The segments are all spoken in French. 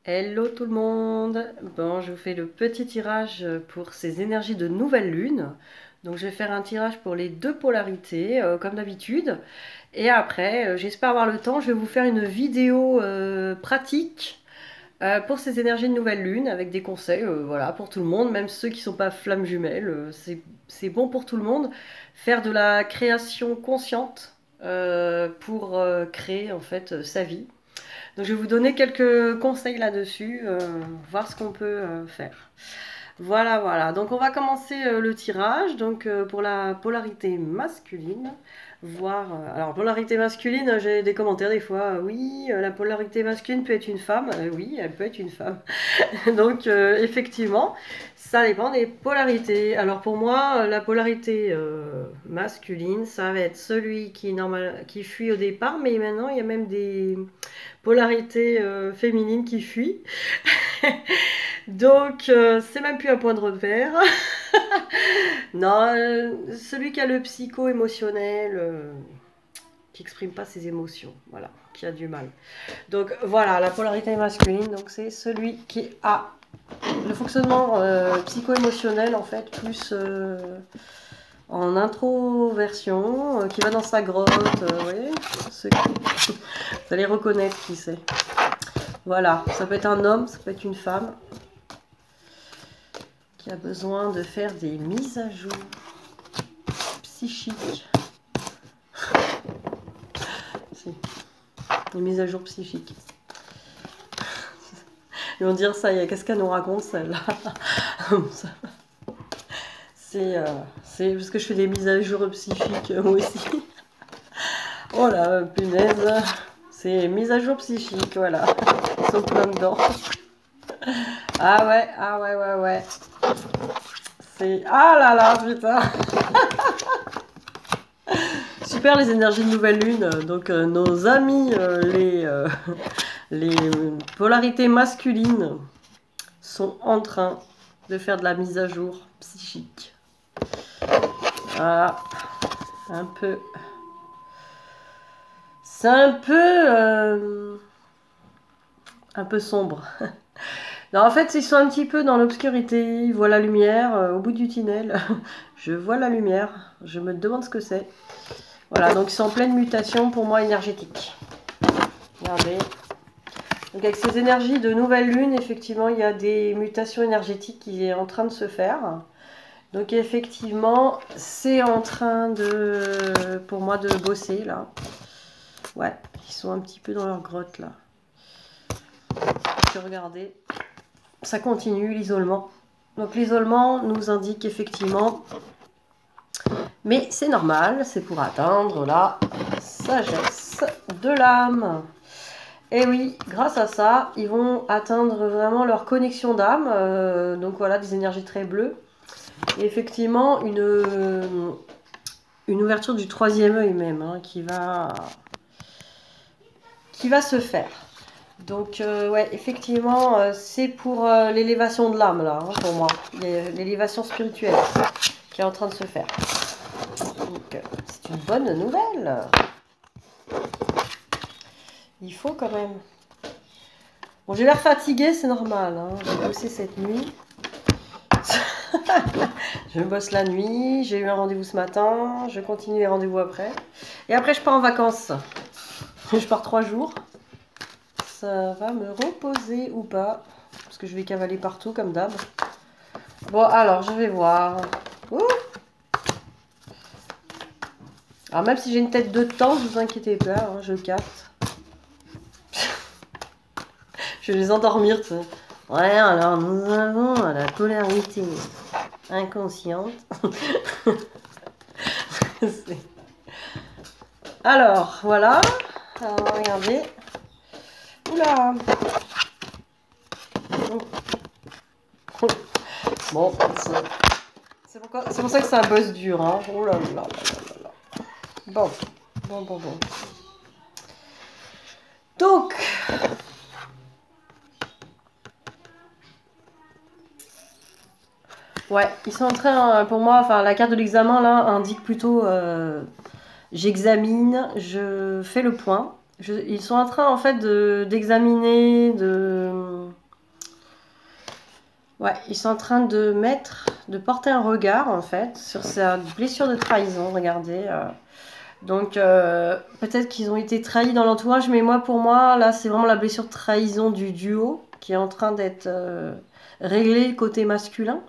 Hello tout le monde. Bon, je vous fais le petit tirage pour ces énergies de nouvelle lune. Donc je vais faire un tirage pour les deux polarités, comme d'habitude. Et après, j'espère avoir le temps, je vais vous faire une vidéo pratique pour ces énergies de nouvelle lune, avec des conseils, voilà, pour tout le monde, même ceux qui ne sont pas flammes jumelles. C'est bon pour tout le monde. Faire de la création consciente pour créer en fait sa vie. Donc je vais vous donner quelques conseils là-dessus, voir ce qu'on peut faire. Voilà, voilà. Donc on va commencer le tirage. Donc pour la polarité masculine, voir. Alors polarité masculine, j'ai des commentaires des fois. Oui, la polarité masculine peut être une femme. Oui, elle peut être une femme. Donc effectivement, ça dépend des polarités. Alors pour moi, la polarité masculine, ça va être celui qui fuit au départ, mais maintenant il y a même des polarités féminines qui fuient. Donc c'est même plus un point de repère. Non, celui qui a le psycho-émotionnel, qui exprime pas ses émotions, voilà, qui a du mal. Donc voilà, la polarité masculine, donc c'est celui qui a le fonctionnement psycho-émotionnel en fait, plus en introversion, qui va dans sa grotte, oui, vous allez reconnaître qui c'est. Voilà, ça peut être un homme, ça peut être une femme qui a besoin de faire des mises à jour psychiques. Si. Des mises à jour psychiques. Ils vont dire ça, qu'est-ce qu'elle nous raconte celle-là? C'est parce que je fais des mises à jour psychiques moi aussi. Oh là, punaise. C'est mise à jour psychique, voilà. Ils sont plein dedans. Ah ouais, ah ouais, ouais, ouais. C'est... Ah là là, putain. Super les énergies de nouvelle lune. Donc nos amis, les polarités masculines sont en train de faire de la mise à jour psychique. Voilà. Un peu... C'est un peu sombre. Non, en fait, ils sont un petit peu dans l'obscurité. Ils voient la lumière au bout du tunnel. Je vois la lumière. Je me demande ce que c'est. Voilà, donc ils sont en pleine mutation pour moi énergétique. Regardez. Donc avec ces énergies de nouvelle lune, effectivement, il y a des mutations énergétiques qui sont en train de se faire. Donc effectivement, c'est en train de, pour moi, de bosser là. Ouais, ils sont un petit peu dans leur grotte là. Regardez, ça continue l'isolement. Donc l'isolement nous indique effectivement, mais c'est normal, c'est pour atteindre la sagesse de l'âme. Et oui, grâce à ça, ils vont atteindre vraiment leur connexion d'âme. Donc voilà, des énergies très bleues. Et effectivement, une ouverture du troisième œil même, hein, qui va se faire. Donc ouais, effectivement, c'est pour l'élévation de l'âme là, hein, pour moi. L'élévation spirituelle qui est en train de se faire. Donc c'est une bonne nouvelle. Il faut quand même. Bon, j'ai l'air fatiguée, c'est normal. Hein. J'ai bossé cette nuit. Je bosse la nuit, j'ai eu un rendez-vous ce matin, je continue les rendez-vous après. Et après, je pars en vacances. Je pars 3 jours. Ça va me reposer ou pas, parce que je vais cavaler partout comme d'hab. Bon, alors, je vais voir. Ouh. Alors, même si j'ai une tête de temps, ne vous inquiétez pas, hein, je capte. Je vais les endormir, tu sais. Ouais, alors, nous avons la polarité inconsciente. Alors, voilà. Alors, regardez. Oula. Bon, c'est pour ça que c'est un boss dur, hein. Oh là là là là là. Bon, bon. Donc, ouais, ils sont en train, pour moi, enfin, la carte de l'examen, là, indique plutôt, j'examine, je fais le point. Ils sont en train, en fait, d'examiner, Ouais, ils sont en train de porter un regard en fait sur sa blessure de trahison. Regardez. Donc peut-être qu'ils ont été trahis dans l'entourage, mais moi pour moi là c'est vraiment la blessure de trahison du duo qui est en train d'être réglée côté masculin.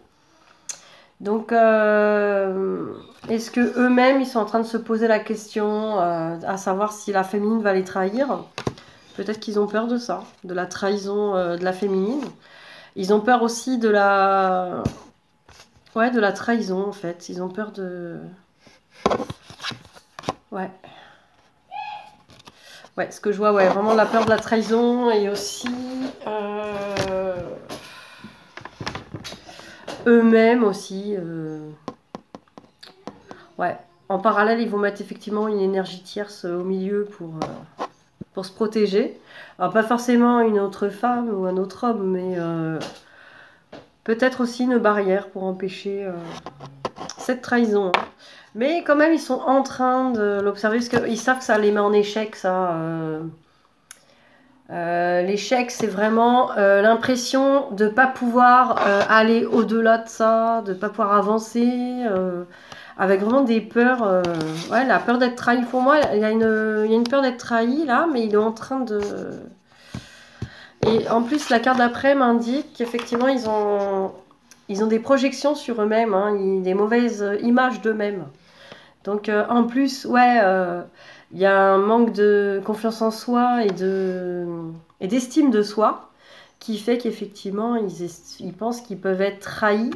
Donc est-ce que eux-mêmes ils sont en train de se poser la question à savoir si la féminine va les trahir? Peut-être qu'ils ont peur de ça, de la trahison de la féminine. Ils ont peur aussi de la ouais, de la trahison en fait. Ils ont peur de ouais. Ouais, ce que je vois, ouais, vraiment la peur de la trahison et aussi eux-mêmes aussi. Ouais, en parallèle, ils vont mettre effectivement une énergie tierce au milieu pour se protéger. Alors, pas forcément une autre femme ou un autre homme, mais peut-être aussi une barrière pour empêcher cette trahison. Hein. Mais quand même, ils sont en train de l'observer parce qu'ils savent que ça les met en échec, ça. L'échec, c'est vraiment l'impression de ne pas pouvoir aller au-delà de ça, de ne pas pouvoir avancer, avec vraiment des peurs. Ouais, la peur d'être trahi. Pour moi, il y a une peur d'être trahi là, mais il est en train de. Et en plus, la carte d'après m'indique qu'effectivement, ils ont des projections sur eux-mêmes, hein, des mauvaises images d'eux-mêmes. Donc en plus, ouais, il y a un manque de confiance en soi et d'estime de soi qui fait qu'effectivement, ils pensent qu'ils peuvent être trahis.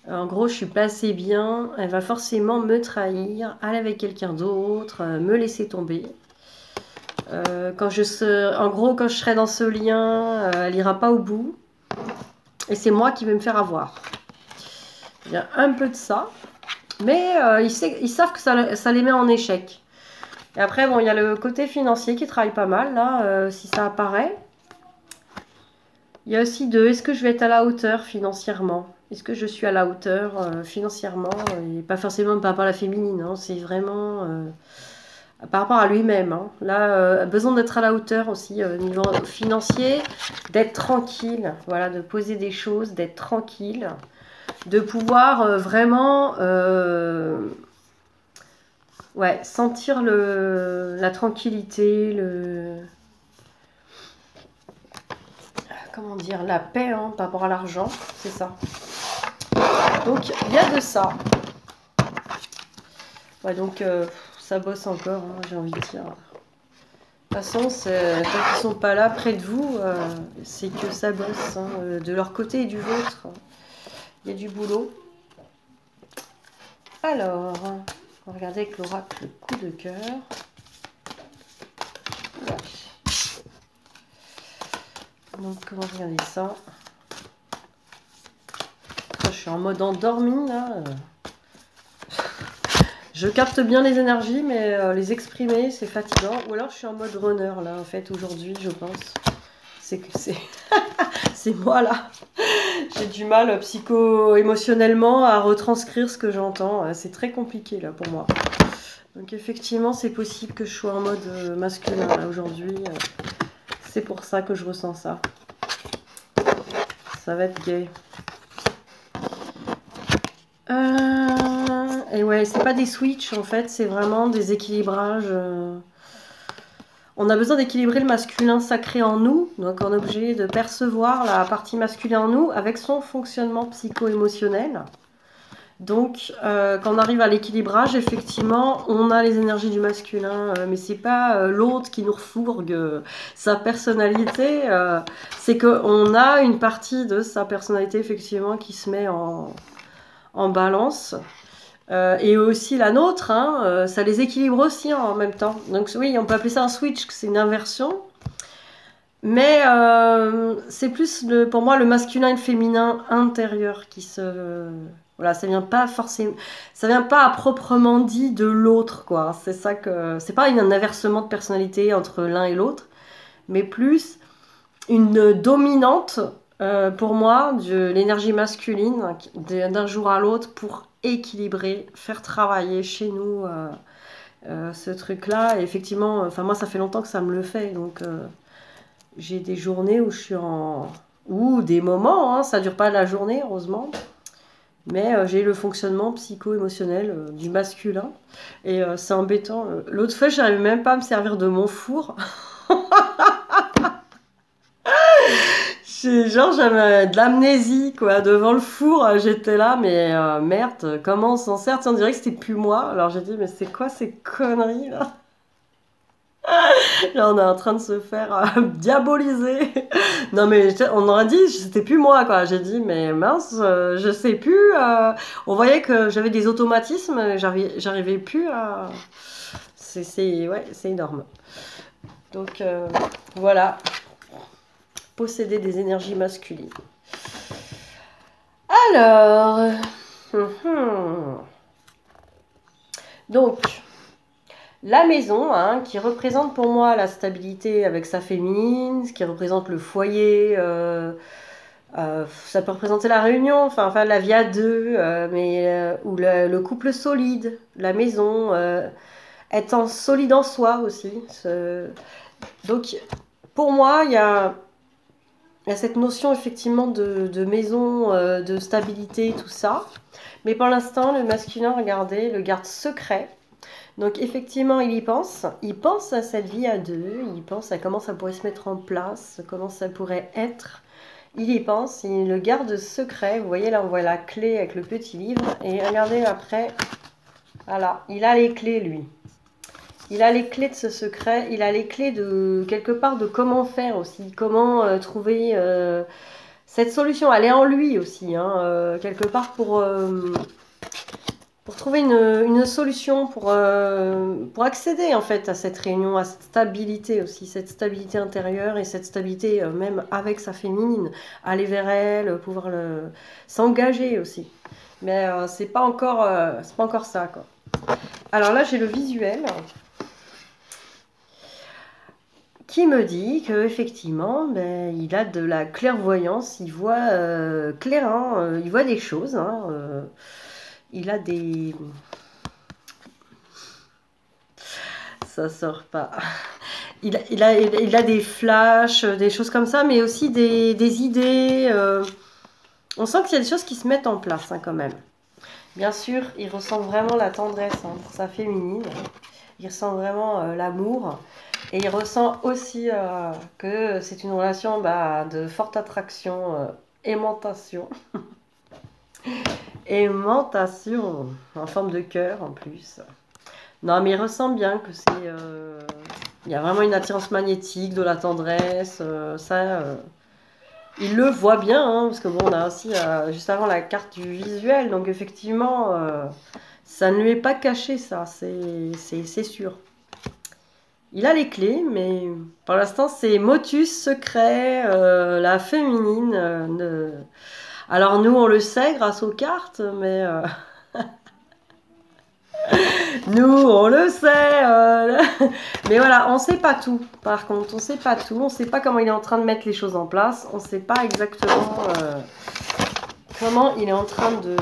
En gros, je suis pas assez bien, elle va forcément me trahir, aller avec quelqu'un d'autre, me laisser tomber. En gros, quand je serai dans ce lien, elle ira pas au bout. Et c'est moi qui vais me faire avoir. Il y a un peu de ça. Mais ils savent que ça les met en échec. Et après, bon, il y a le côté financier qui travaille pas mal, là, si ça apparaît. Il y a aussi est-ce que je vais être à la hauteur financièrement? Est-ce que je suis à la hauteur financièrement? Et pas forcément par rapport à la féminine, hein, c'est vraiment par rapport à lui-même. Hein. Là, besoin d'être à la hauteur aussi au niveau financier, d'être tranquille, voilà, de poser des choses, d'être tranquille, de pouvoir vraiment ouais, sentir la tranquillité, comment dire, la paix hein, par rapport à l'argent, c'est ça. Donc il y a de ça. Ouais, donc ça bosse encore, hein, j'ai envie de dire. De toute façon, tant qu'ils sont pas là près de vous, c'est que ça bosse. Hein, de leur côté et du vôtre, il y a du boulot. Alors, on va regarder avec l'oracle le coup de cœur. Ouais. Donc, comment regarder ça? Je suis en mode endormi là. Je capte bien les énergies, mais les exprimer, c'est fatigant. Ou alors je suis en mode runner là, en fait, aujourd'hui, je pense. C'est que c'est. C'est moi là. J'ai du mal psycho-émotionnellement à retranscrire ce que j'entends. C'est très compliqué là pour moi. Donc effectivement, c'est possible que je sois en mode masculin là aujourd'hui. C'est pour ça que je ressens ça. Ça va être gay. Et ouais, c'est pas des switches en fait, c'est vraiment des équilibrages. On a besoin d'équilibrer le masculin sacré en nous, donc on est obligé de percevoir la partie masculine en nous avec son fonctionnement psycho-émotionnel. Donc, quand on arrive à l'équilibrage, effectivement, on a les énergies du masculin, mais c'est pas l'autre qui nous refourgue sa personnalité, c'est qu'on a une partie de sa personnalité, effectivement, qui se met en balance. Et aussi la nôtre, hein, ça les équilibre aussi en même temps. Donc oui, on peut appeler ça un switch, c'est une inversion. Mais c'est plus pour moi le masculin et le féminin intérieur qui se... Voilà, ça vient pas forcément... Ça vient pas à proprement dit de l'autre, quoi. C'est ça que... C'est pas un inversement de personnalité entre l'un et l'autre, mais plus une dominante, pour moi, de l'énergie masculine d'un jour à l'autre pour équilibrer, faire travailler chez nous ce truc-là. Et effectivement, enfin moi ça fait longtemps que ça me le fait, donc j'ai des journées où ou des moments, hein, ça dure pas la journée, heureusement. Mais j'ai le fonctionnement psycho-émotionnel du masculin. Et c'est embêtant. L'autre fois, j'arrivais même pas à me servir de mon four. Genre, j'avais de l'amnésie, quoi. Devant le four, j'étais là, mais merde, comment on s'en sert? Tu sais, on dirait que c'était plus moi. Alors j'ai dit, mais c'est quoi ces conneries, là? Là, on est en train de se faire diaboliser. Non, mais on aurait dit, c'était plus moi, quoi. J'ai dit, mais mince, je sais plus. On voyait que j'avais des automatismes, j'arrivais plus à. Ouais, c'est énorme. Donc, voilà. Posséder des énergies masculines. Alors. Donc. La maison, hein, qui représente pour moi la stabilité avec sa féminine, ce qui représente le foyer, ça peut représenter la réunion, enfin la vie à deux, ou le couple solide, la maison, étant solide en soi aussi. Donc, pour moi, il y a cette notion effectivement de maison, de stabilité, tout ça. Mais pour l'instant, le masculin, regardez, le garde secret. Donc effectivement, il pense à cette vie à deux, il pense à comment ça pourrait se mettre en place, comment ça pourrait être. Il y pense, il le garde secret. Vous voyez là, on voit la clé avec le petit livre. Et regardez après, voilà, il a les clés lui. Il a les clés de ce secret, il a les clés de quelque part de comment faire aussi, comment trouver cette solution. Elle est en lui aussi, hein, quelque part pour trouver une solution, pour accéder en fait à cette réunion, à cette stabilité aussi, cette stabilité intérieure et cette stabilité même avec sa féminine, aller vers elle, pouvoir s'engager aussi. Mais c'est pas encore ça, quoi. Alors là, j'ai le visuel qui me dit que effectivement, ben, il a de la clairvoyance, il voit clair, hein, il voit des choses, hein, il a des... Ça sort pas. Il a des flashs, des choses comme ça, mais aussi des idées. On sent qu'il y a des choses qui se mettent en place, hein, quand même. Bien sûr, il ressent vraiment la tendresse, hein, pour sa féminine. Il ressent vraiment l'amour. Et il ressent aussi que c'est une relation de forte attraction, aimantation. Aimantation, en forme de cœur en plus. Non, mais il ressent bien que c'est... il y a vraiment une attirance magnétique, de la tendresse, il le voit bien, hein, parce que bon, on a aussi juste avant la carte du visuel, donc effectivement, ça ne lui est pas caché, ça, c'est sûr. Il a les clés, mais pour l'instant, c'est motus, secret, la féminine. Alors nous, on le sait grâce aux cartes, mais... Nous, on le sait. Mais voilà, on ne sait pas tout. Par contre, on ne sait pas tout. On ne sait pas comment il est en train de mettre les choses en place. On ne sait pas exactement comment il est en train de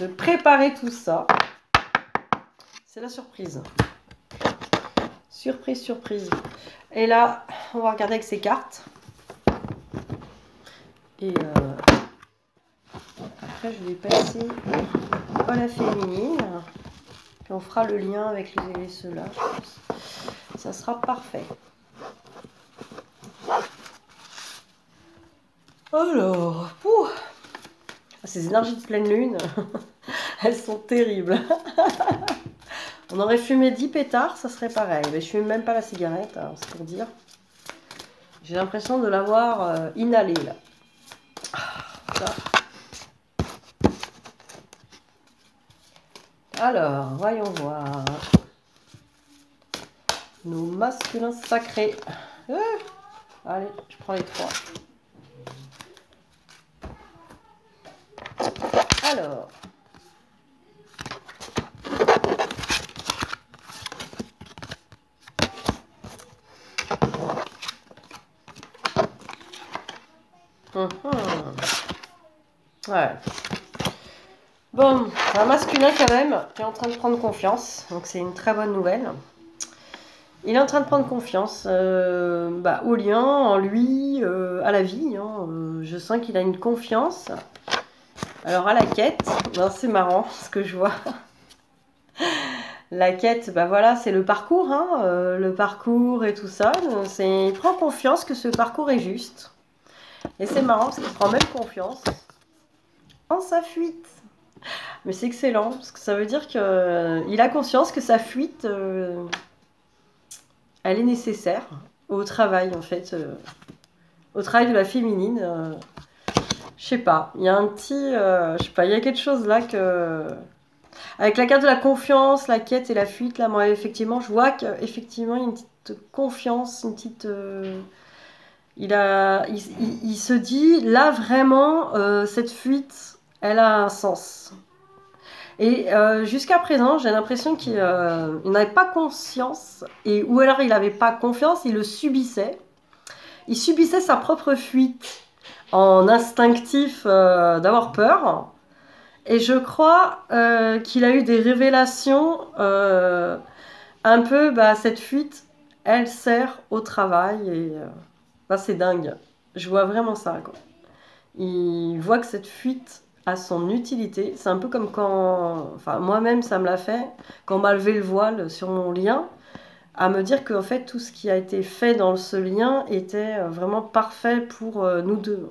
préparer tout ça. C'est la surprise. Surprise, surprise. Et là, on va regarder avec ses cartes. Et après, je vais passer à la féminine. Puis on fera le lien avec ceux-là, je pense. Ça sera parfait. Alors, ces énergies de pleine lune, elles sont terribles. On aurait fumé 10 pétards, ça serait pareil. Mais je fume même pas la cigarette, hein, c'est pour dire. J'ai l'impression de l'avoir inhalée, là. Ça. Alors, voyons voir. Nos masculins sacrés. Allez, je prends les 3. Alors. Ouais. Bon, un masculin quand même qui est en train de prendre confiance, donc c'est une très bonne nouvelle. Il est en train de prendre confiance au lien, en lui, à la vie. Hein. Je sens qu'il a une confiance. Alors à la quête, c'est marrant ce que je vois. La quête, bah voilà, c'est le parcours, hein, le parcours et tout ça. Il prend confiance que ce parcours est juste. Et c'est marrant parce qu'il prend même confiance en sa fuite. Mais c'est excellent, parce que ça veut dire qu'il a conscience que sa fuite, elle est nécessaire au travail, en fait. Au travail de la féminine. Je sais pas, il y a un petit... je sais pas, il y a quelque chose là que... Avec la carte de la confiance, la quête et la fuite, là, moi, effectivement, je vois qu'effectivement, il y a une petite confiance, une petite... il se dit, là, vraiment, cette fuite, elle a un sens. Et jusqu'à présent, j'ai l'impression qu'il n'avait pas conscience, ou alors il n'avait pas confiance, il le subissait. Il subissait sa propre fuite en instinctif d'avoir peur. Et je crois qu'il a eu des révélations un peu, cette fuite, elle sert au travail et c'est dingue. Je vois vraiment ça, quoi. Il voit que cette fuite a son utilité. C'est un peu comme quand, enfin moi-même ça me l'a fait, quand on m'a levé le voile sur mon lien, à me dire qu'en fait tout ce qui a été fait dans ce lien était vraiment parfait pour nous deux.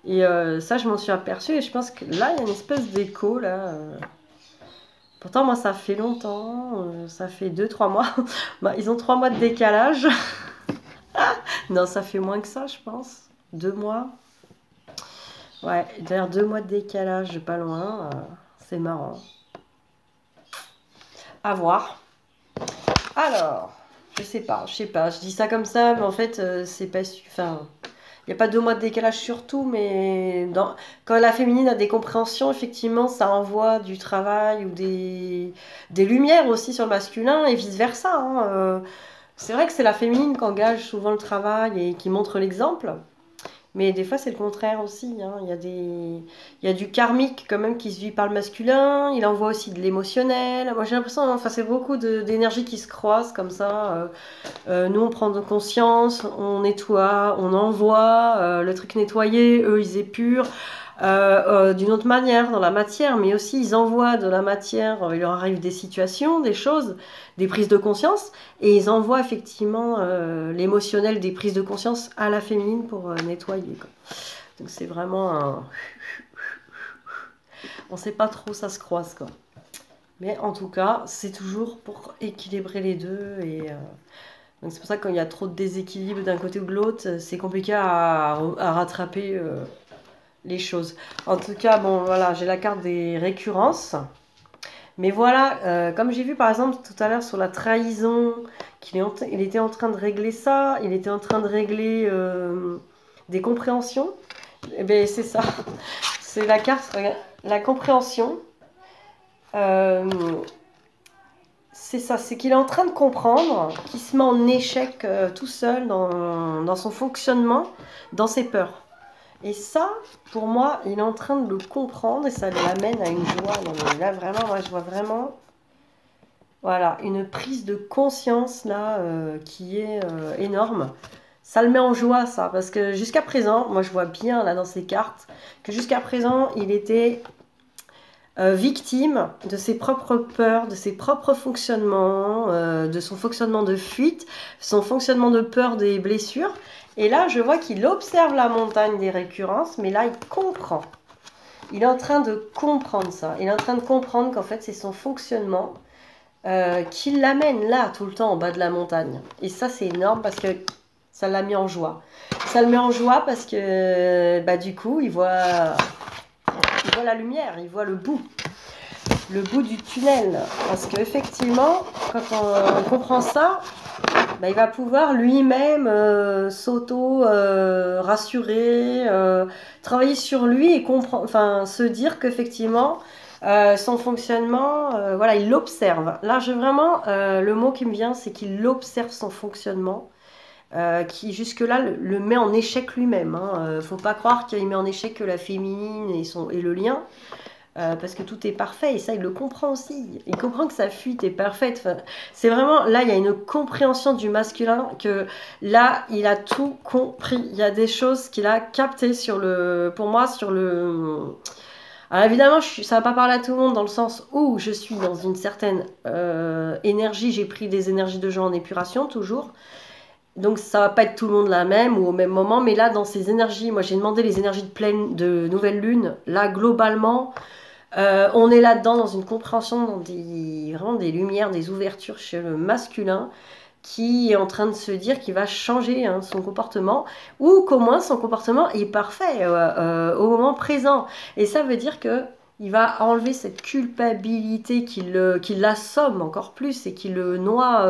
Et ça, je m'en suis aperçue et je pense que là, il y a une espèce d'écho, là. Pourtant, moi, ça fait longtemps, ça fait 2-3 mois. Ils ont 3 mois de décalage. Non, ça fait moins que ça, je pense. 2 mois. Ouais, d'ailleurs, 2 mois de décalage, pas loin. C'est marrant. À voir. Alors, je sais pas. Je dis ça comme ça, mais en fait, c'est pas... Enfin... Il n'y a pas 2 mois de décalage sur tout, mais quand la féminine a des compréhensions, effectivement, ça envoie du travail ou des lumières aussi sur le masculin et vice-versa. Hein. C'est vrai que c'est la féminine qui engage souvent le travail et qui montre l'exemple. Mais des fois, c'est le contraire aussi. Hein. Il y a du karmique quand même qui se vit par le masculin. Il envoie aussi de l'émotionnel. Moi, j'ai l'impression, enfin, c'est beaucoup d'énergie qui se croisent comme ça. Nous, on prend de conscience, on nettoie, on envoie le truc nettoyé. Eux, ils épurent d'une autre manière dans la matière. Mais aussi, ils envoient de la matière. Il leur arrive des situations, des choses, des prises de conscience. Et ils envoient effectivement l'émotionnel des prises de conscience à la féminine pour nettoyer. Quoi. Donc c'est vraiment un... On sait pas trop, ça se croise quoi. Mais en tout cas, c'est toujours pour équilibrer les deux. Et donc c'est pour ça que quand il y a trop de déséquilibre d'un côté ou de l'autre, c'est compliqué à rattraper les choses. En tout cas, bon voilà, j'ai la carte des récurrences. Mais voilà, comme j'ai vu par exemple tout à l'heure sur la trahison, il était en train de régler ça, il était en train de régler des compréhensions. Et bien c'est ça, c'est la carte, la compréhension. C'est ça, c'est qu'il est en train de comprendre, qu'il se met en échec tout seul dans son fonctionnement, dans ses peurs. Et ça, pour moi, il est en train de le comprendre et ça l'amène à une joie. Non, mais là, vraiment, moi, je vois vraiment, voilà, une prise de conscience là qui est énorme. Ça le met en joie, ça, parce que jusqu'à présent, moi, je vois bien là dans ces cartes que jusqu'à présent, il était victime de ses propres peurs, de ses propres fonctionnements, de son fonctionnement de fuite, son fonctionnement de peur des blessures. Et là, je vois qu'il observe la montagne des récurrences, mais là, il comprend. Il est en train de comprendre ça. Il est en train de comprendre qu'en fait, c'est son fonctionnement qui l'amène là, tout le temps, en bas de la montagne. Et ça, c'est énorme parce que ça l'a mis en joie. Ça le met en joie parce que, du coup, il voit la lumière, il voit le bout du tunnel. Parce qu'effectivement, quand on comprend ça, il va pouvoir lui-même s'auto-rassurer, travailler sur lui et se dire qu'effectivement, son fonctionnement, voilà, il l'observe. Là, vraiment, le mot qui me vient, c'est qu'il observe son fonctionnement. Qui jusque-là le met en échec lui-même. Faut pas croire qu'il met en échec que la féminine et le lien. parce que tout est parfait, et ça, il le comprend aussi. Il comprend que sa fuite est parfaite. Enfin, c'est vraiment, là, il y a une compréhension du masculin, que là, il a tout compris. Il y a des choses qu'il a captées pour moi, sur le... Alors évidemment, ça va pas parler à tout le monde, dans le sens où je suis dans une certaine énergie, j'ai pris des énergies de gens en épuration, toujours. Donc ça va pas être tout le monde la même ou au même moment, mais là, dans ces énergies, moi j'ai demandé les énergies de nouvelle lune. Là, globalement, on est là-dedans dans une compréhension, dans vraiment des lumières, des ouvertures chez le masculin, qui est en train de se dire qu'il va changer son comportement, ou qu'au moins son comportement est parfait au moment présent. Et ça veut dire que il va enlever cette culpabilité qui l'assomme encore plus et qui le noie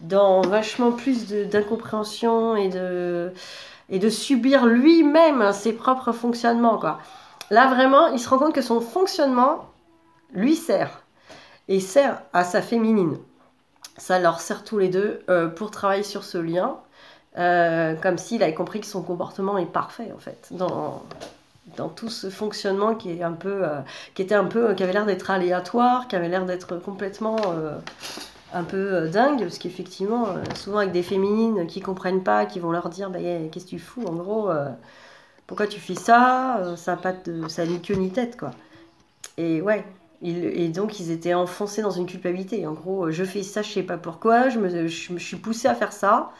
dans vachement plus d'incompréhension et de subir lui-même ses propres fonctionnements, quoi. Là, vraiment, il se rend compte que son fonctionnement lui sert. Et sert à sa féminine. Ça leur sert tous les deux pour travailler sur ce lien. Comme s'il avait compris que son comportement est parfait, en fait. Dans tout ce fonctionnement qui avait l'air d'être aléatoire, qui avait l'air d'être complètement un peu dingue, parce qu'effectivement, souvent avec des féminines qui comprennent pas, qui vont leur dire bah, qu'est-ce que tu fous, en gros, pourquoi tu fais ça, ça n'a ni queue ni tête, quoi. Et ouais, et donc ils étaient enfoncés dans une culpabilité. En gros, je fais ça, je sais pas pourquoi, je suis poussée à faire ça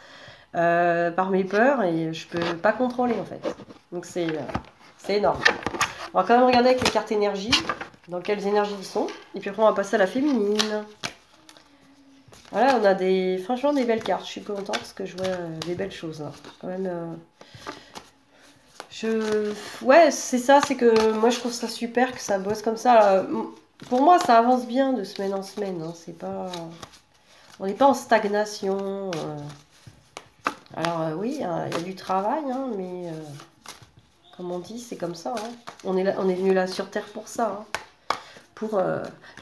par mes peurs, et je peux pas contrôler, en fait. Donc c'est énorme. On va quand même regarder avec les cartes énergie, dans quelles énergies ils sont, et puis après on va passer à la féminine. Voilà, on a franchement des belles cartes. Je suis contente parce que je vois des belles choses. Hein. Quand même, ouais, c'est ça, c'est que moi je trouve ça super que ça bosse comme ça. Pour moi, ça avance bien de semaine en semaine. Hein. C'est pas... On n'est pas en stagnation. Alors oui, il y a du travail, hein, mais comme on dit, c'est comme ça. Hein. On est venu là sur Terre pour ça. Hein.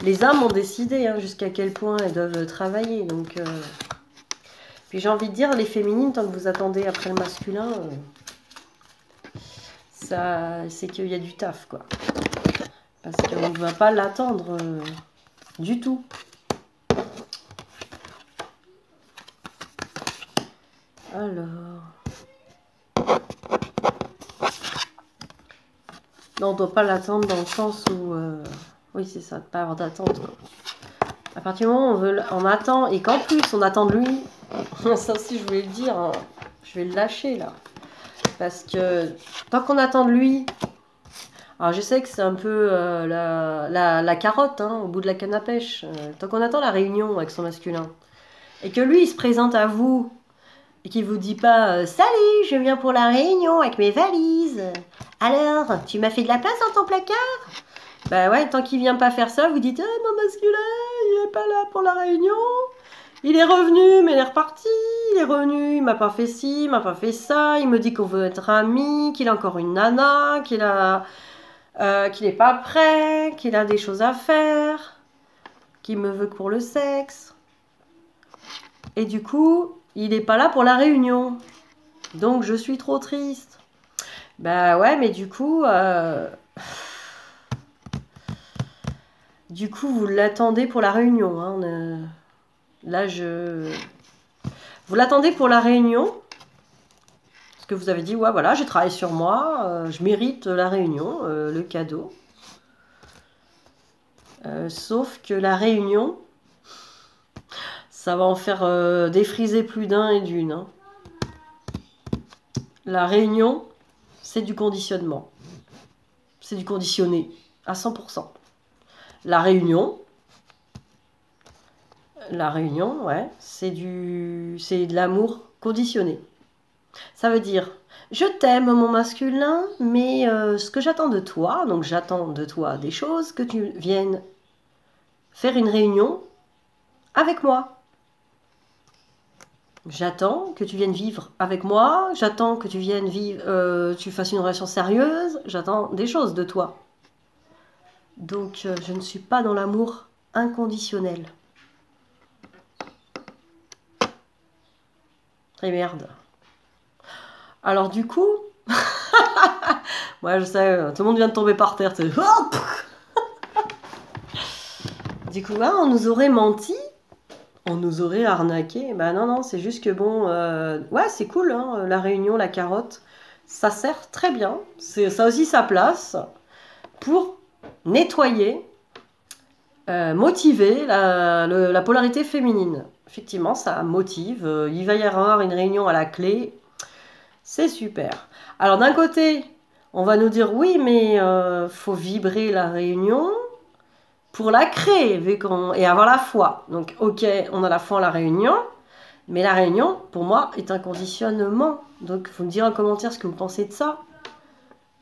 Les âmes ont décidé jusqu'à quel point elles doivent travailler. Donc, puis j'ai envie de dire, les féminines, tant que vous attendez après le masculin, c'est qu'il y a du taf, quoi. Parce qu'on ne va pas l'attendre du tout. Alors... Non, on ne doit pas l'attendre dans le sens où... Oui, c'est ça, de ne pas avoir d'attente. À partir du moment où on attend, et qu'en plus on attend de lui, ça aussi je voulais le dire, hein, je vais le lâcher là. Parce que tant qu'on attend de lui... Alors je sais que c'est un peu la carotte au bout de la canne à pêche. Tant qu'on attend la réunion avec son masculin, et que lui il se présente à vous, et qu'il vous dit pas salut, je viens pour la réunion avec mes valises. Alors, tu m'as fait de la place dans ton placard? Bah ouais, tant qu'il vient pas faire ça, vous dites mon masculin, il est pas là pour la réunion. Il est revenu, mais il est reparti. Il est revenu, il m'a pas fait ci, il m'a pas fait ça. Il me dit qu'on veut être amis, qu'il a encore une nana, qu'il est pas prêt, qu'il a des choses à faire, qu'il me veut que pour le sexe. Et du coup, il n'est pas là pour la réunion. Donc je suis trop triste. Bah ouais, mais du coup... Du coup, vous l'attendez pour la réunion. Hein. Là, vous l'attendez pour la réunion. Parce que vous avez dit, ouais, voilà, j'ai travaillé sur moi. Je mérite la réunion, le cadeau. Sauf que la réunion, ça va en faire défriser plus d'un et d'une. Hein. La réunion, c'est du conditionnement. C'est du conditionné, à 100%. La réunion, ouais, c'est de l'amour conditionné. Ça veut dire, je t'aime mon masculin, mais ce que j'attends de toi, donc j'attends de toi des choses, que tu viennes faire une réunion avec moi. J'attends que tu viennes vivre avec moi, j'attends que tu viennes vivre, tu fasses une relation sérieuse, j'attends des choses de toi. Donc je ne suis pas dans l'amour inconditionnel. Et merde. Alors du coup, moi je sais, tout le monde vient de tomber par terre. Du coup, ah, on nous aurait menti, on nous aurait arnaqué. Bah non, non, c'est juste que bon, ouais, c'est cool, hein, la réunion, la carotte, ça sert très bien. Ça a aussi sa place pour nettoyer, motiver la polarité féminine. Effectivement, ça motive. Il va y avoir une réunion à la clé. C'est super. Alors d'un côté, on va nous dire oui, mais faut vibrer la réunion pour la créer et avoir la foi. Donc ok, on a la foi en la réunion, mais la réunion, pour moi, est un conditionnement. Donc vous me direz en commentaire ce que vous pensez de ça,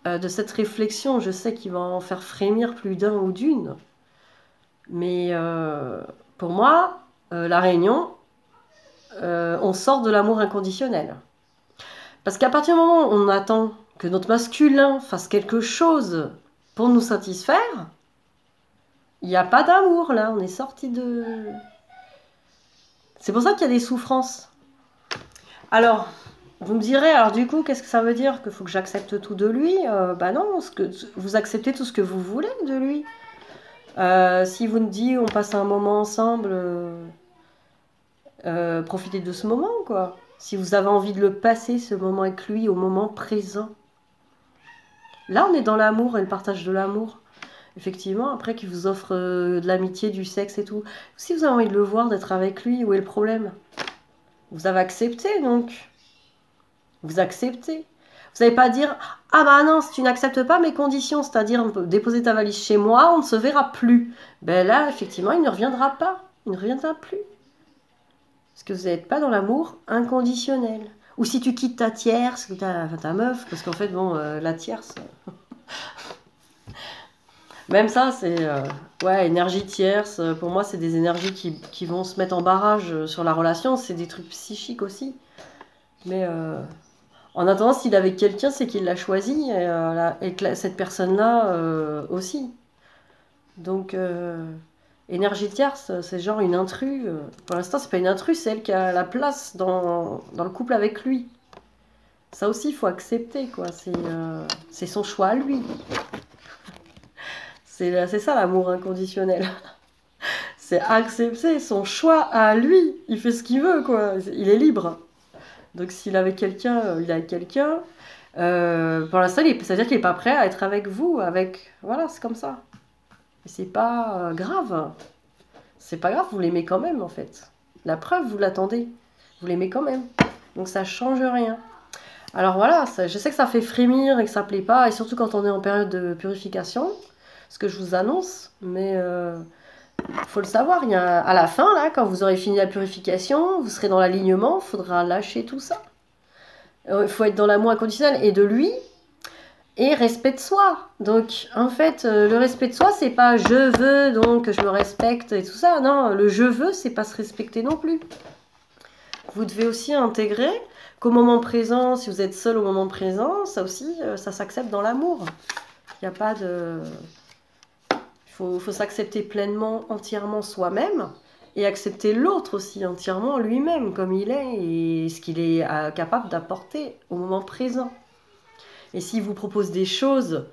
de cette réflexion. Je sais qu'il va en faire frémir plus d'un ou d'une. Mais pour moi, la réunion, on sort de l'amour inconditionnel. Parce qu'à partir du moment où on attend que notre masculin fasse quelque chose pour nous satisfaire, il n'y a pas d'amour là, on est sorti de... C'est pour ça qu'il y a des souffrances. Alors, vous me direz, alors du coup, qu'est-ce que ça veut dire? Qu'il faut que j'accepte tout de lui? Bah non, vous acceptez tout ce que vous voulez de lui. Si vous me dites, on passe un moment ensemble, profitez de ce moment, quoi. Si vous avez envie de le passer, ce moment avec lui, au moment présent. Là, on est dans l'amour et le partage de l'amour. Effectivement, après qu'il vous offre de l'amitié, du sexe et tout. Si vous avez envie de le voir, d'être avec lui, où est le problème? Vous avez accepté, donc. Vous acceptez. Vous n'allez pas dire « Ah bah non, si tu n'acceptes pas mes conditions, c'est-à-dire déposer ta valise chez moi, on ne se verra plus. » Ben là, effectivement, il ne reviendra pas. Il ne reviendra plus. Parce que vous n'êtes pas dans l'amour inconditionnel. Ou si tu quittes ta tierce, ta meuf, parce qu'en fait, bon, la tierce... Même ça, c'est... ouais, énergie tierce, pour moi, c'est des énergies qui vont se mettre en barrage sur la relation. C'est des trucs psychiques aussi. Mais en attendant, s'il est avec quelqu'un, c'est qu'il l'a choisi. Et que cette personne-là aussi. Donc, énergie tierce, c'est genre une intruse. Pour l'instant, c'est pas une intruse, c'est elle qui a la place dans le couple avec lui. Ça aussi, il faut accepter, quoi. C'est son choix à lui. C'est ça l'amour inconditionnel. C'est accepter son choix à lui. Il fait ce qu'il veut, quoi. Il est libre. Donc s'il est avec quelqu'un, il est avec quelqu'un. Pour l'instant, ça veut dire qu'il n'est pas prêt à être avec vous. Voilà, c'est comme ça. Et c'est pas grave. C'est pas grave, vous l'aimez quand même, en fait. La preuve, vous l'attendez. Vous l'aimez quand même. Donc ça change rien. Alors voilà, je sais que ça fait frémir et que ça plaît pas. Et surtout quand on est en période de purification. Ce que je vous annonce, mais faut le savoir, à la fin, là, quand vous aurez fini la purification, vous serez dans l'alignement, il faudra lâcher tout ça. Il faut être dans l'amour inconditionnel et de lui, et respect de soi. Donc, en fait, le respect de soi, c'est pas je veux, donc je me respecte et tout ça. Non, le je veux, c'est pas se respecter non plus. Vous devez aussi intégrer qu'au moment présent, si vous êtes seul au moment présent, ça aussi, ça s'accepte dans l'amour. Il n'y a pas de... Il faut s'accepter pleinement, entièrement soi-même et accepter l'autre aussi entièrement lui-même comme il est et ce qu'il est capable d'apporter au moment présent. Et s'il vous propose des choses,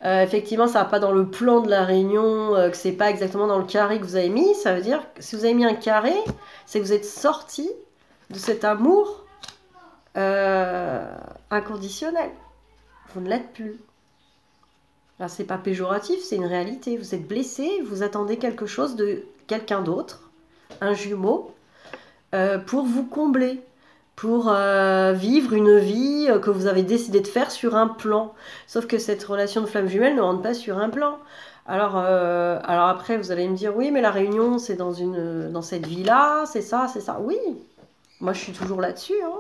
effectivement ça va pas dans le plan de la réunion, que c'est pas exactement dans le carré que vous avez mis, ça veut dire que si vous avez mis un carré, c'est que vous êtes sorti de cet amour inconditionnel. Vous ne l'êtes plus. C'est pas péjoratif, c'est une réalité. Vous êtes blessé, vous attendez quelque chose de quelqu'un d'autre, un jumeau, pour vous combler, pour vivre une vie que vous avez décidé de faire sur un plan. Sauf que cette relation de flamme jumelle ne rentre pas sur un plan. Alors après, vous allez me dire, oui, mais la réunion, c'est dans cette vie-là, c'est ça, c'est ça. Oui, moi je suis toujours là-dessus. Hein.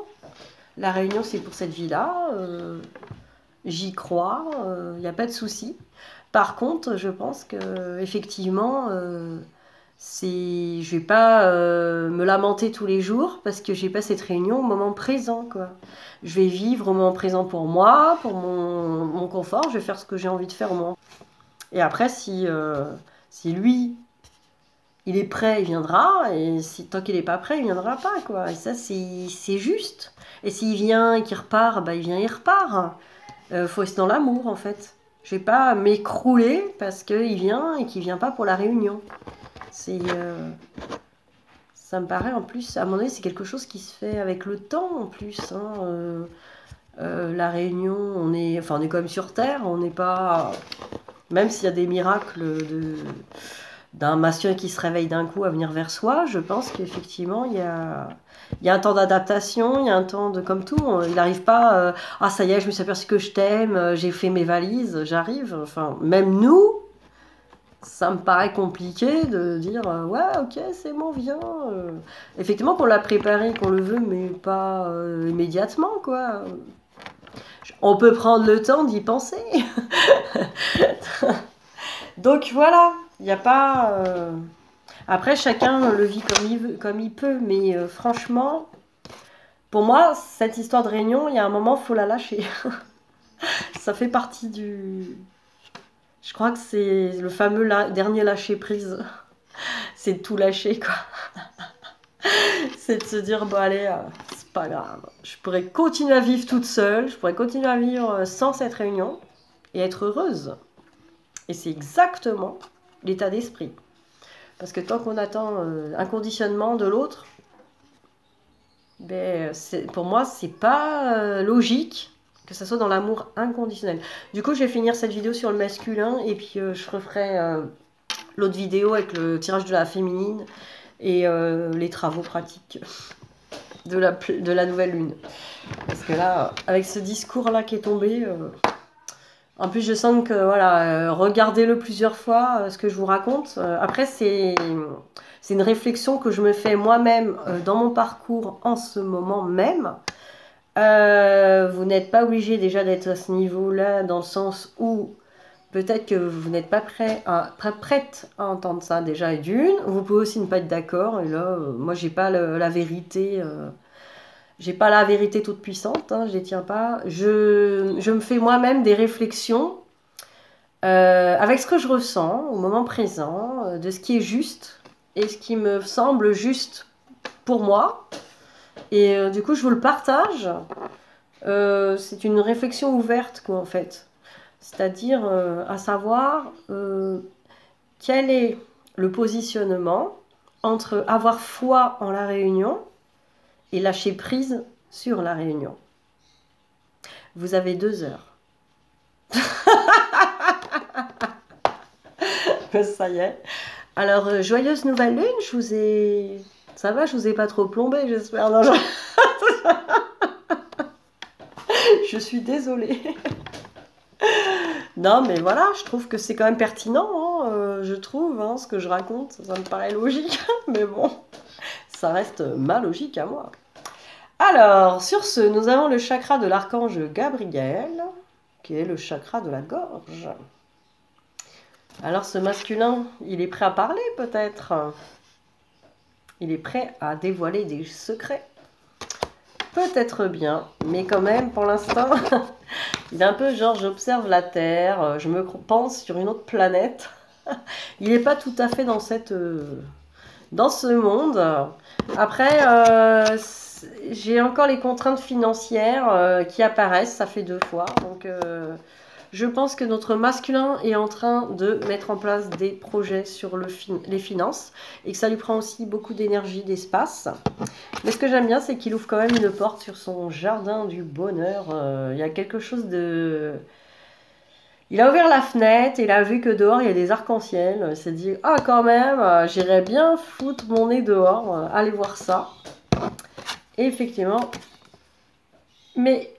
La réunion, c'est pour cette vie-là. J'y crois, il n'y a pas de souci. Par contre, je pense que effectivement, je vais pas me lamenter tous les jours parce que j'ai pas cette réunion au moment présent, quoi. Je vais vivre au moment présent pour moi, pour mon confort. Je vais faire ce que j'ai envie de faire au moment. Et après, si lui, il est prêt, il viendra. Et tant qu'il n'est pas prêt, il viendra pas, quoi. Et ça, c'est juste. Et s'il vient et qu'il repart, bah il vient, il repart. Faut rester dans l'amour, en fait. Je vais pas m'écrouler parce qu'il vient et qu'il vient pas pour la réunion. Ça me paraît en plus, à mon avis, c'est quelque chose qui se fait avec le temps en plus. Hein, la Réunion, on est quand même sur Terre, on n'est pas... Même s'il y a des miracles d'un masculin qui se réveille d'un coup à venir vers soi, je pense qu'effectivement, il y a un temps d'adaptation, il y a un temps de... Comme tout, il n'arrive pas... ah, ça y est, je me suis aperçu que je t'aime, j'ai fait mes valises, j'arrive. Enfin, même nous, ça me paraît compliqué de dire ouais, ok, c'est bon, viens. Effectivement, qu'on l'a préparé, qu'on le veut, mais pas immédiatement, quoi. On peut prendre le temps d'y penser. Donc voilà, il n'y a pas. Après, chacun le vit comme il veut, comme il peut, mais franchement, pour moi, cette histoire de réunion, il y a un moment, faut la lâcher. Ça fait partie du. Je crois que c'est le fameux dernier lâcher prise. C'est de tout lâcher, quoi. C'est de se dire, bon allez, c'est pas grave. Je pourrais continuer à vivre toute seule, je pourrais continuer à vivre sans cette réunion et être heureuse. Et c'est exactement l'état d'esprit. Parce que tant qu'on attend un conditionnement de l'autre, ben, pour moi, c'est pas logique que ça soit dans l'amour inconditionnel. Du coup, je vais finir cette vidéo sur le masculin et puis je referai l'autre vidéo avec le tirage de la féminine et les travaux pratiques de la nouvelle lune. Parce que là, avec ce discours-là qui est tombé, en plus je sens que, voilà, regardez-le plusieurs fois, ce que je vous raconte. Après, c'est une réflexion que je me fais moi-même dans mon parcours en ce moment même. Vous n'êtes pas obligé déjà d'être à ce niveau-là, dans le sens où peut-être que vous n'êtes pas prête à entendre ça déjà et d'une. Vous pouvez aussi ne pas être d'accord. Et là, moi, j'ai pas la vérité. J'ai pas la vérité toute puissante. Hein, je les tiens pas. Je me fais moi-même des réflexions avec ce que je ressens au moment présent, de ce qui est juste et ce qui me semble juste pour moi. Et du coup, je vous le partage. C'est une réflexion ouverte, quoi, en fait. C'est-à-dire à savoir quel est le positionnement entre avoir foi en la réunion et lâcher prise sur la réunion. Vous avez 2 heures. Ça y est. Alors, joyeuse nouvelle lune, je vous ai... Ça va, je vous ai pas trop plombé, j'espère. Non, je suis désolée. Non, mais voilà, je trouve que c'est quand même pertinent, hein, je trouve, hein, ce que je raconte, ça me paraît logique, mais bon, ça reste ma logique à moi. Alors, sur ce, nous avons le chakra de l'archange Gabriel, qui est le chakra de la gorge. Alors, ce masculin, il est prêt à parler, peut-être. Il est prêt à dévoiler des secrets. Peut-être bien, mais quand même, pour l'instant, il est un peu genre, j'observe la Terre, je me pense sur une autre planète. Il n'est pas tout à fait dans ce monde. Après, j'ai encore les contraintes financières qui apparaissent, ça fait 2 fois. Donc, je pense que notre masculin est en train de mettre en place des projets sur les finances et que ça lui prend aussi beaucoup d'énergie, d'espace. Mais ce que j'aime bien, c'est qu'il ouvre quand même une porte sur son jardin du bonheur. Il y a quelque chose de... Il a ouvert la fenêtre et il a vu que dehors, il y a des arcs-en-ciel. Il s'est dit, ah quand même, j'irais bien foutre mon nez dehors, aller voir ça. Et effectivement, mais...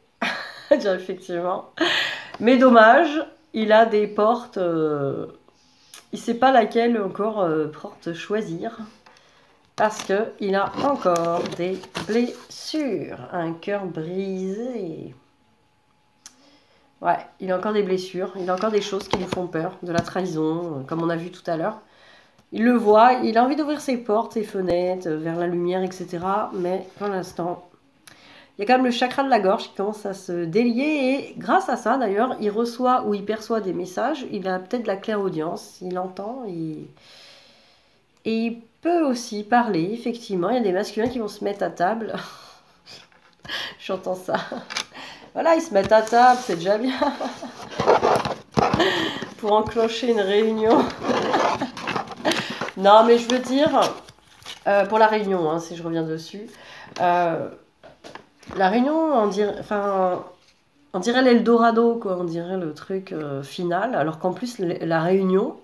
effectivement... Mais dommage, il a des portes, il ne sait pas laquelle encore porte choisir, parce qu'il a encore des blessures, un cœur brisé. Ouais, il a encore des blessures, il a encore des choses qui lui font peur, de la trahison, comme on a vu tout à l'heure. Il le voit, il a envie d'ouvrir ses portes, ses fenêtres, vers la lumière, etc. Mais pour l'instant... Il y a quand même le chakra de la gorge qui commence à se délier et grâce à ça d'ailleurs, il reçoit ou il perçoit des messages, il a peut-être de la clairaudience, il entend et il peut aussi parler, effectivement. Il y a des masculins qui vont se mettre à table. J'entends ça. Voilà, ils se mettent à table, c'est déjà bien. Pour enclencher une réunion. Non, mais je veux dire, pour la réunion, hein, si je reviens dessus, euh, la réunion, on dirait l'Eldorado, quoi, on dirait le truc final, alors qu'en plus, la réunion,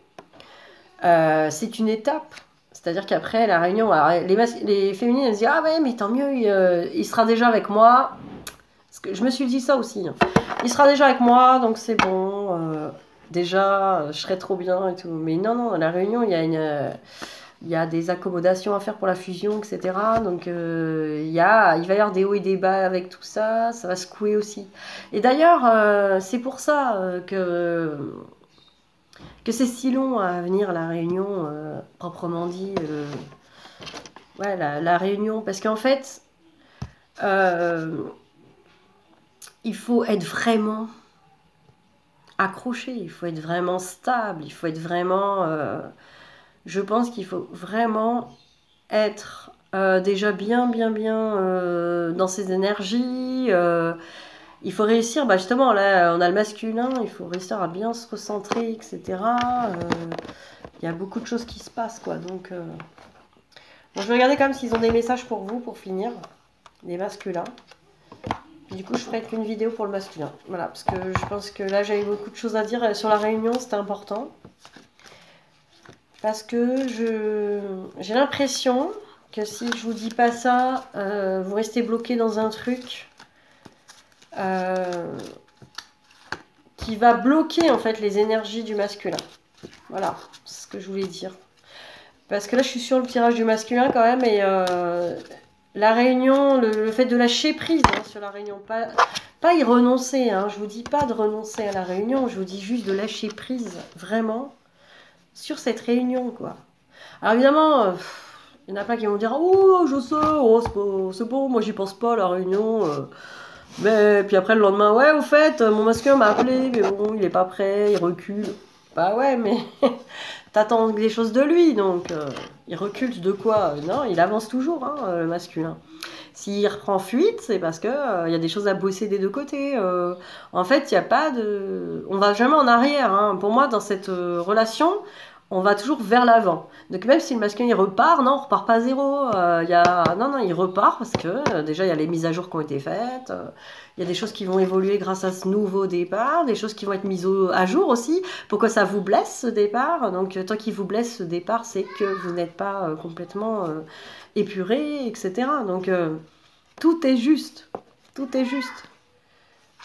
c'est une étape. C'est-à-dire qu'après la réunion, alors, les féminines, elles se disent: ah ouais, mais tant mieux, il sera déjà avec moi. Parce que je me suis dit ça aussi, hein. Il sera déjà avec moi, donc c'est bon. Déjà, je serai trop bien et tout. Mais non, non, à la réunion, il y a des accommodations à faire pour la fusion, etc. Donc, il va y avoir des hauts et des bas avec tout ça. Ça va secouer aussi. Et d'ailleurs, c'est pour ça que c'est si long à venir, la réunion, proprement dit. Ouais, la réunion. Parce qu'en fait, euh, il faut être vraiment accroché, il faut être vraiment stable, il faut être vraiment... je pense qu'il faut vraiment être déjà bien dans ses énergies. Il faut réussir, bah justement, là, on a le masculin, il faut réussir à bien se recentrer, etc. Il y a beaucoup de choses qui se passent, quoi. Donc, bon, je vais regarder quand même s'ils ont des messages pour vous, pour finir, les masculins. Du coup, je ferai qu'une vidéo pour le masculin. Voilà, parce que je pense que là, j'avais beaucoup de choses à dire sur la réunion, c'était important. Parce que j'ai l'impression que si je vous dis pas ça, vous restez bloqué dans un truc qui va bloquer en fait les énergies du masculin. Voilà, c'est ce que je voulais dire. Parce que là, je suis sur le tirage du masculin quand même, et la réunion, le fait de lâcher prise hein, sur la réunion, pas y renoncer, hein, je vous dis pas de renoncer à la réunion, je vous dis juste de lâcher prise, vraiment, sur cette réunion, quoi. Alors évidemment, il y en a plein qui vont dire: oh, je sais, oh, c'est bon, moi j'y pense pas à la réunion. Mais puis après le lendemain, ouais, au fait, mon masculin m'a appelé, mais bon, il est pas prêt, il recule. Bah ouais, mais t'attends des choses de lui, donc il recule de quoi? Non, il avance toujours, hein, le masculin. S'il reprend fuite, c'est parce que y a des choses à bosser des deux côtés. En fait, il n'y a pas de... On va jamais en arrière, hein. Pour moi, dans cette relation, on va toujours vers l'avant. Donc même si le masculin il repart, non, on repart pas à zéro. Non, non, il repart parce que déjà il y a les mises à jour qui ont été faites. Il y a des choses qui vont évoluer grâce à ce nouveau départ, des choses qui vont être mises à jour aussi. Pourquoi ça vous blesse ce départ? Donc tant qu'il vous blesse ce départ, c'est que vous n'êtes pas complètement épuré, etc. Donc tout est juste. Tout est juste.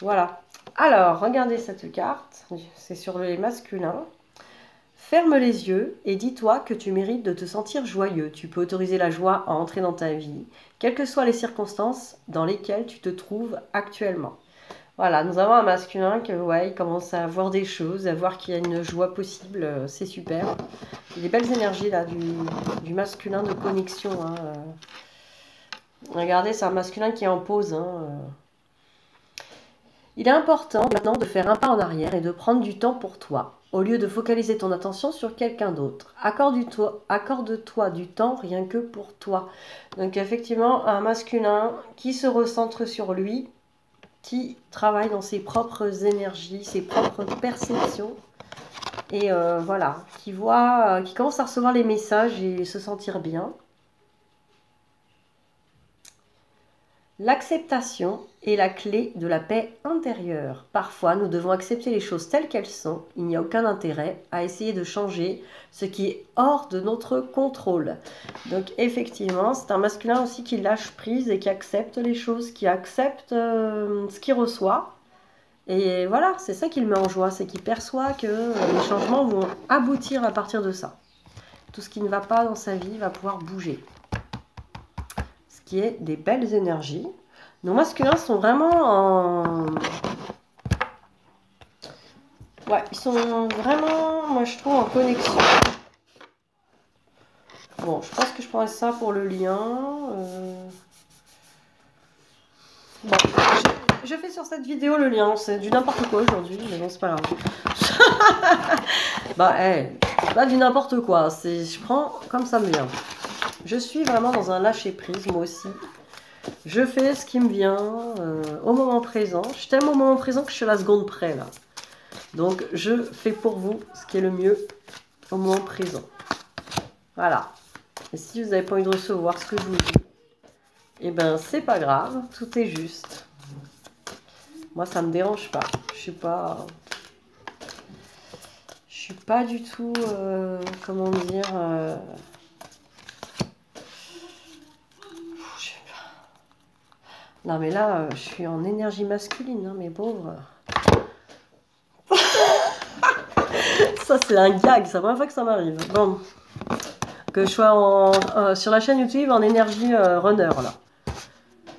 Voilà. Alors, regardez cette carte. C'est sur les masculins. Ferme les yeux et dis-toi que tu mérites de te sentir joyeux. Tu peux autoriser la joie à entrer dans ta vie, quelles que soient les circonstances dans lesquelles tu te trouves actuellement. Voilà, nous avons un masculin qui ouais, il commence à voir des choses, à voir qu'il y a une joie possible, c'est super. Il y a des belles énergies là du masculin de connexion. Hein. Regardez, c'est un masculin qui est en pause. Hein. Il est important maintenant de faire un pas en arrière et de prendre du temps pour toi, au lieu de focaliser ton attention sur quelqu'un d'autre. Accorde-toi du temps rien que pour toi. Donc effectivement, un masculin qui se recentre sur lui, qui travaille dans ses propres énergies, ses propres perceptions, et voilà, qui commence à recevoir les messages et se sentir bien. L'acceptation est la clé de la paix intérieure. Parfois, nous devons accepter les choses telles qu'elles sont. Il n'y a aucun intérêt à essayer de changer ce qui est hors de notre contrôle. Donc effectivement, c'est un masculin aussi qui lâche prise et qui accepte les choses, qui accepte ce qu'il reçoit. Et voilà, c'est ça qui le met en joie, c'est qu'il perçoit que les changements vont aboutir à partir de ça. Tout ce qui ne va pas dans sa vie va pouvoir bouger. Qui est des belles énergies. Nos masculins sont vraiment en... Ouais, ils sont vraiment, moi je trouve, en connexion. Bon, je pense que je prendrai ça pour le lien. Bon, je fais sur cette vidéo le lien. C'est du n'importe quoi aujourd'hui, mais bon, c'est pas grave. Bah, c'est pas du n'importe quoi. Je prends comme ça me vient. Je suis vraiment dans un lâcher-prise, moi aussi. Je fais ce qui me vient au moment présent. Je suis tellement au moment présent que je suis à la seconde près, là. Donc, je fais pour vous ce qui est le mieux au moment présent. Voilà. Et si vous n'avez pas envie de recevoir ce que je vous dis, eh ben c'est pas grave, tout est juste. Moi, ça me dérange pas. Je suis pas du tout, comment dire, je sais pas. Non mais là, je suis en énergie masculine, hein, mes pauvres. Ça c'est un gag, c'est la première fois que ça m'arrive. Bon, que je sois sur la chaîne YouTube en énergie runner là.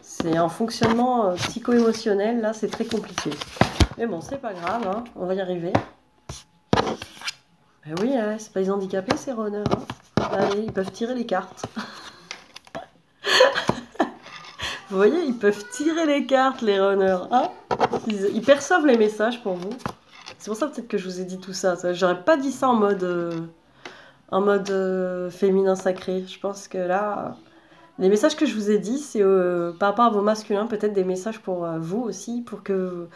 C'est un fonctionnement psycho-émotionnel, là c'est très compliqué. Mais bon, c'est pas grave, hein, on va y arriver. Ben oui, hein, c'est pas les handicapés ces runners. Hein. Allez, ils peuvent tirer les cartes. Vous voyez, ils peuvent tirer les cartes, les runners. Hein, ils perçoivent les messages pour vous. C'est pour ça peut-être que je vous ai dit tout ça. J'aurais pas dit ça en mode féminin sacré. Je pense que là, les messages que je vous ai dit, c'est par rapport à vos masculins, peut-être des messages pour vous aussi, pour que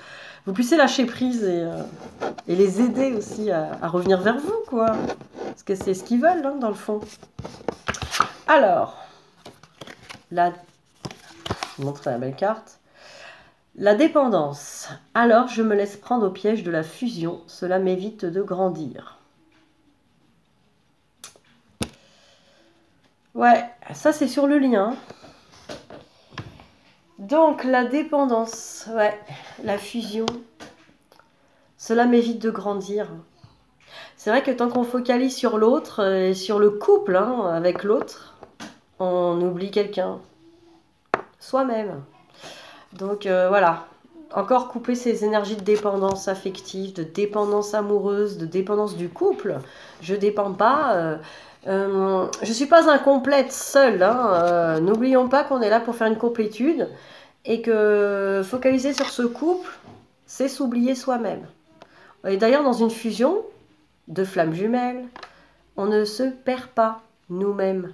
vous puissiez lâcher prise et les aider aussi à revenir vers vous, quoi. Parce que c'est ce qu'ils veulent, hein, dans le fond. Alors, je vous montre la belle carte. La dépendance. Alors, je me laisse prendre au piège de la fusion. Cela m'évite de grandir. Ouais, ça c'est sur le lien. Donc, la dépendance. Ouais, la fusion. Cela m'évite de grandir. C'est vrai que tant qu'on focalise sur l'autre et sur le couple hein, avec l'autre, on oublie quelqu'un. Soi-même. Donc voilà, encore couper ces énergies de dépendance affective, de dépendance amoureuse, de dépendance du couple. Je ne dépends pas, je ne suis pas incomplète seule. Hein, n'oublions pas qu'on est là pour faire une complétude et que focaliser sur ce couple, c'est s'oublier soi-même. Et d'ailleurs, dans une fusion de flammes jumelles, on ne se perd pas nous-mêmes.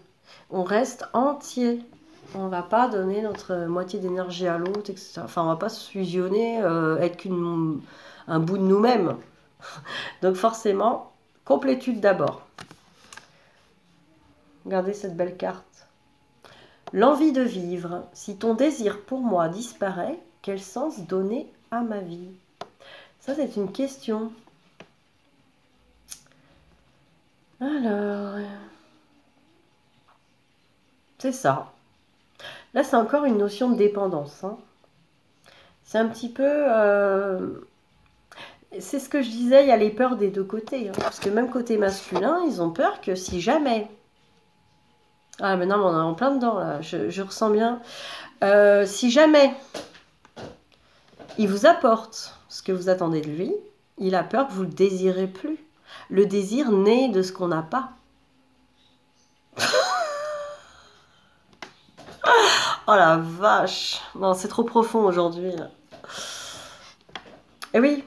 On reste entier. On ne va pas donner notre moitié d'énergie à l'autre, etc. Enfin, on ne va pas se fusionner, être un bout de nous-mêmes. Donc forcément, complétude d'abord. Regardez cette belle carte. L'envie de vivre. Si ton désir pour moi disparaît, quel sens donner à ma vie? Ça, c'est une question. Alors, c'est ça. Là, c'est encore une notion de dépendance. Hein. C'est un petit peu... c'est ce que je disais, il y a les peurs des deux côtés. Hein, parce que même côté masculin, ils ont peur que si jamais... Ah, mais non, mais on est en plein dedans, là. Je ressens bien. Si jamais il vous apporte ce que vous attendez de lui, il a peur que vous le désirez plus. Le désir naît de ce qu'on n'a pas. Oh la vache! Non, c'est trop profond aujourd'hui. Eh oui!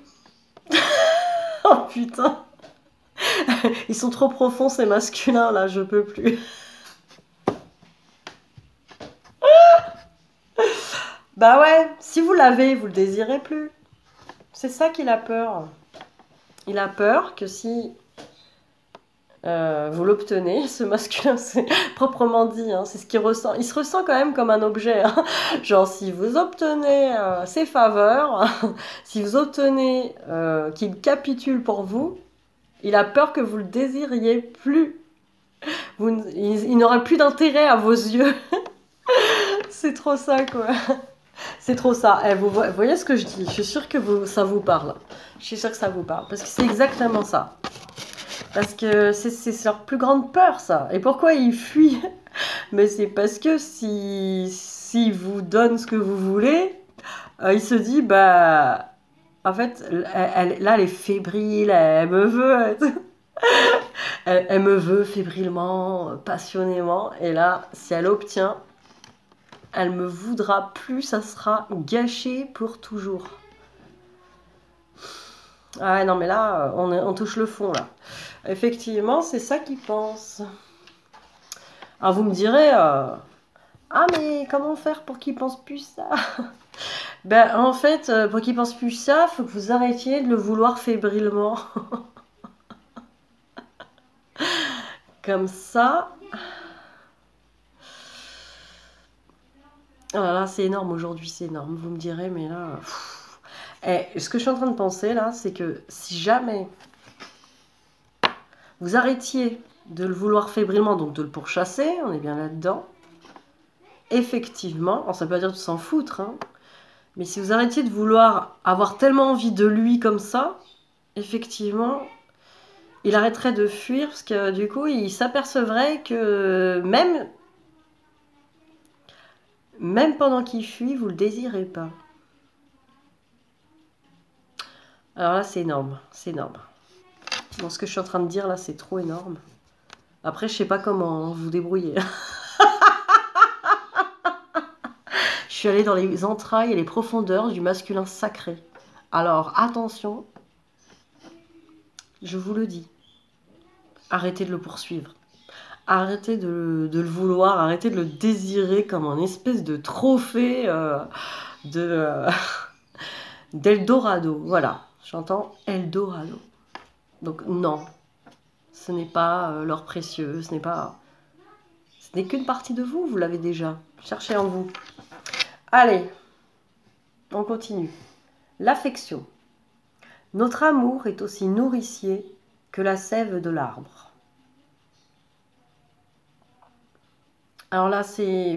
Oh putain! Ils sont trop profonds ces masculins là, je peux plus. Bah ouais, si vous l'avez, vous le désirez plus. C'est ça qu'il a peur. Il a peur que si vous l'obtenez, ce masculin, c'est proprement dit, hein, c'est ce qu'il ressent. Il se ressent quand même comme un objet. Hein. Genre, si vous obtenez ses faveurs, si vous obtenez qu'il capitule pour vous, il a peur que vous le désiriez plus. Il n'aurait plus d'intérêt à vos yeux. C'est trop ça, quoi. C'est trop ça. Eh, vous voyez ce que je dis? Je suis sûre que ça vous parle. Je suis sûre que ça vous parle. Parce que c'est exactement ça. Parce que c'est leur plus grande peur, ça. Et pourquoi ils fuient? Mais c'est parce que si vous donne ce que vous voulez, il se dit, bah... En fait, là, elle est fébrile, elle me veut... elle me veut fébrilement, passionnément. Et là, si elle obtient, elle me voudra plus, ça sera gâché pour toujours. Ah non, mais là, on touche le fond, là. Effectivement, c'est ça qu'ils pensent. Alors, vous me direz, ah, mais comment faire pour qu'ils pensent plus ça? Ben, en fait, pour qu'ils pensent plus ça, il faut que vous arrêtiez de le vouloir fébrilement. Comme ça. Ah là, c'est énorme aujourd'hui, c'est énorme. Vous me direz, mais là... Et ce que je suis en train de penser, là, c'est que si jamais vous arrêtiez de le vouloir fébrilement, donc de le pourchasser, on est bien là-dedans, effectivement, ça ne veut pas dire de s'en foutre, hein, mais si vous arrêtiez de vouloir avoir tellement envie de lui comme ça, effectivement, il arrêterait de fuir, parce que du coup, il s'apercevrait que même pendant qu'il fuit, vous ne le désirez pas. Alors là, c'est énorme, c'est énorme. Bon, ce que je suis en train de dire là, c'est trop énorme. Après, je sais pas comment vous débrouiller. Je suis allée dans les entrailles et les profondeurs du masculin sacré. Alors, attention, je vous le dis. Arrêtez de le poursuivre. Arrêtez de le vouloir, arrêtez de le désirer comme un espèce de trophée d'Eldorado. Voilà, j'entends Eldorado. Donc non, ce n'est pas l'or précieux, ce n'est qu'une partie de vous, vous l'avez déjà. Cherchez en vous. Allez, on continue. L'affection. Notre amour est aussi nourricier que la sève de l'arbre. Alors là, c'est...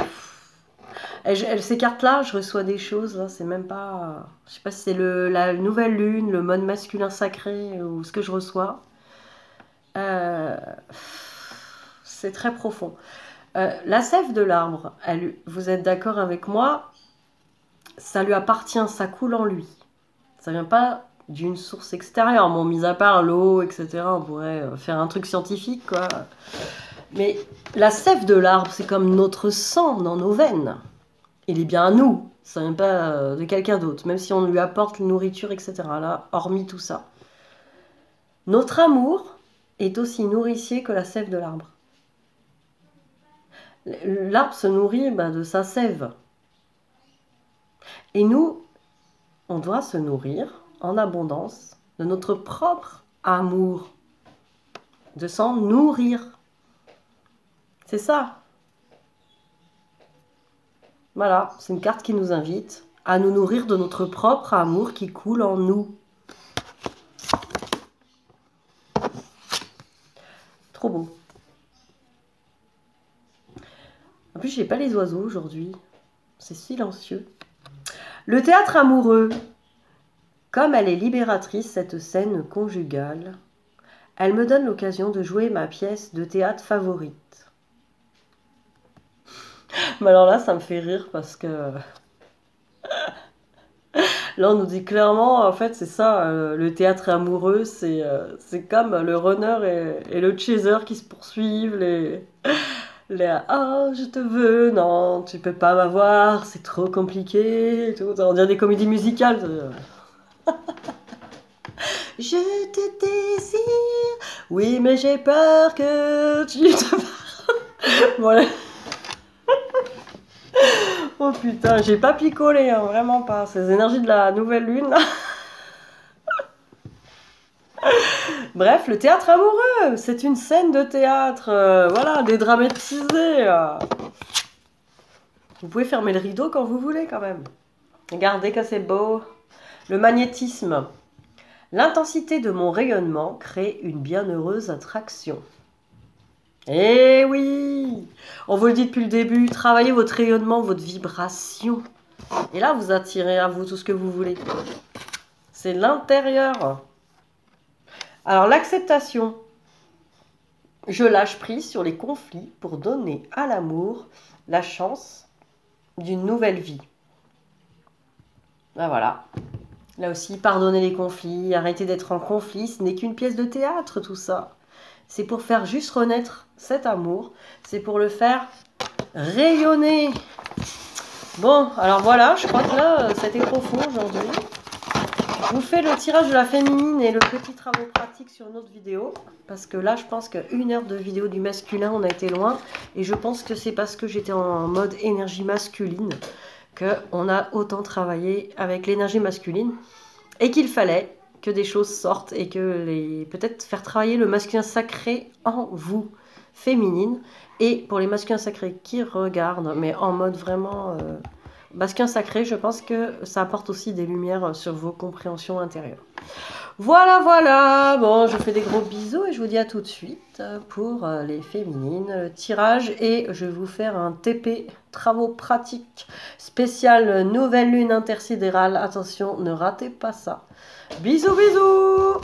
Ces cartes-là, je reçois des choses, là, c'est même pas... Je sais pas si c'est la nouvelle lune, le mode masculin sacré, ou ce que je reçois. C'est très profond. La sève de l'arbre, vous êtes d'accord avec moi, ça lui appartient, ça coule en lui. Ça vient pas d'une source extérieure. Bon, mis à part l'eau, etc., on pourrait faire un truc scientifique, quoi. Mais la sève de l'arbre, c'est comme notre sang dans nos veines. Il est bien à nous, ça vient pas de quelqu'un d'autre, même si on lui apporte nourriture, etc. Là, hormis tout ça. Notre amour est aussi nourricier que la sève de l'arbre. L'arbre se nourrit de sa sève. Et nous, on doit se nourrir en abondance de notre propre amour, de s'en nourrir. C'est ça. Voilà, c'est une carte qui nous invite à nous nourrir de notre propre amour qui coule en nous. Trop beau. En plus, j'ai pas les oiseaux aujourd'hui. C'est silencieux. Le théâtre amoureux. Comme elle est libératrice, cette scène conjugale, elle me donne l'occasion de jouer ma pièce de théâtre favorite. Mais alors là, ça me fait rire parce que... Là, on nous dit clairement, en fait, c'est ça, le théâtre amoureux, c'est comme le runner et le chaser qui se poursuivent, ah, je te veux, non, tu peux pas m'avoir, c'est trop compliqué, et tout. On dirait des comédies musicales. Je te désire, oui, mais j'ai peur que tu te parles. Voilà. Oh putain, j'ai pas picolé, hein, vraiment pas. Ces énergies de la nouvelle lune. Bref, le théâtre amoureux, c'est une scène de théâtre, voilà, dédramatisée. Vous pouvez fermer le rideau quand vous voulez quand même. Regardez que c'est beau. Le magnétisme. L'intensité de mon rayonnement crée une bienheureuse attraction. Eh oui! On vous le dit depuis le début, travaillez votre rayonnement, votre vibration. Et là, vous attirez à vous tout ce que vous voulez. C'est l'intérieur. Alors, l'acceptation. Je lâche prise sur les conflits pour donner à l'amour la chance d'une nouvelle vie. Ben voilà. Là aussi, pardonnez les conflits, arrêtez d'être en conflit, ce n'est qu'une pièce de théâtre tout ça. C'est pour faire juste renaître cet amour, c'est pour le faire rayonner. Bon, alors voilà, je crois que là, c'était profond aujourd'hui. Je vous fais le tirage de la féminine et le petit travail pratique sur une autre vidéo. Parce que là, je pense qu'une heure de vidéo du masculin, on a été loin. Et je pense que c'est parce que j'étais en mode énergie masculine qu'on a autant travaillé avec l'énergie masculine. Et qu'il fallait que des choses sortent et que peut-être faire travailler le masculin sacré en vous. féminine. Et pour les masculins sacrés qui regardent, mais en mode vraiment masculin sacré, je pense que ça apporte aussi des lumières sur vos compréhensions intérieures. Voilà, voilà. Bon, je vous fais des gros bisous et je vous dis à tout de suite pour les féminines, le tirage. Et je vais vous faire un TP, travaux pratiques, spécial nouvelle lune intersidérale. Attention, ne ratez pas ça. Bisous, bisous!